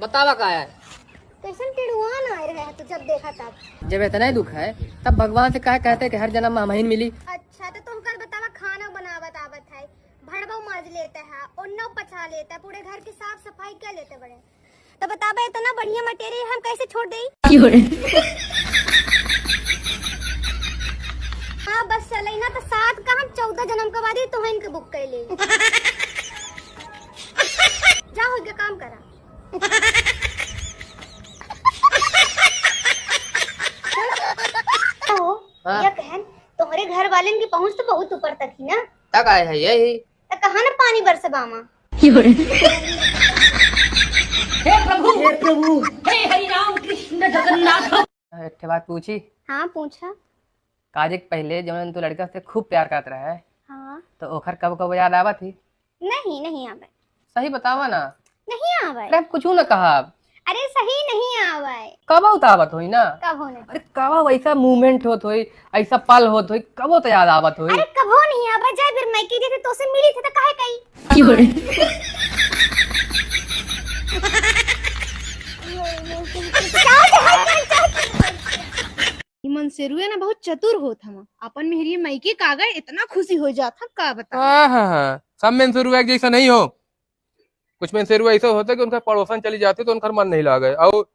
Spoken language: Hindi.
बतावा का है। कैसन टिड़ुआन आ रहे है तो जब देखा तब। जब इतना ही दुख है तब भगवान से कहा कहते कि हर जन्म में हमहीन मिली। अच्छा तो तुम कर बतावा खाना बनावत आवत है, भड़बा माज लेता है, उन्नव पछा लेता है, पूरे घर की साफ सफाई कर लेते बड़े। तो बतावा इतना बढ़िया मटेरियल हम कैसे छोड़ दें? हाँ बस चले ना तो 7 का हम 14 जन्म के बाद ही तो इनके बुक कर ले। जा हो गया काम करा। हाँ? ये बहन तुम्हारे घर वाले की पहुंच तो बहुत ऊपर तक ही ना। तक आए है यही। तो कहा ना पानी बरसे बामा। हे प्रभु हे हरि राम कृष्ण जगन्नाथ। एक बात पूछी। हाँ पूछा। काजे पहले जब तू लड़का से खूब प्यार करत रहा है हाँ तो ओखर कब कब याद आवा थी? नहीं आवे। सही बतावा ना। नहीं आवे। अरे कुछ न कहा। अरे सही नहीं आवे। कब उतावत होई ना। कब होने? अरे कब वैसा मूवमेंट होत होई, ऐसा पल होत होई, कब तो याद आवत होई। अरे कब हो नहीं आवे, जाए फिर मैं की थे तो से मिली थी तो काहे कही। मन से रुए ना बहुत चतुर होत हम अपन मेहरिए मायके कागज इतना खुशी हो जाता का बता। हाँ, सब मेंसुरु एक जैसा नहीं हो। कुछ मेंसुरु ऐसा होता है कि उनका पड़ोसन चली जाती तो उनका मन नहीं लगे और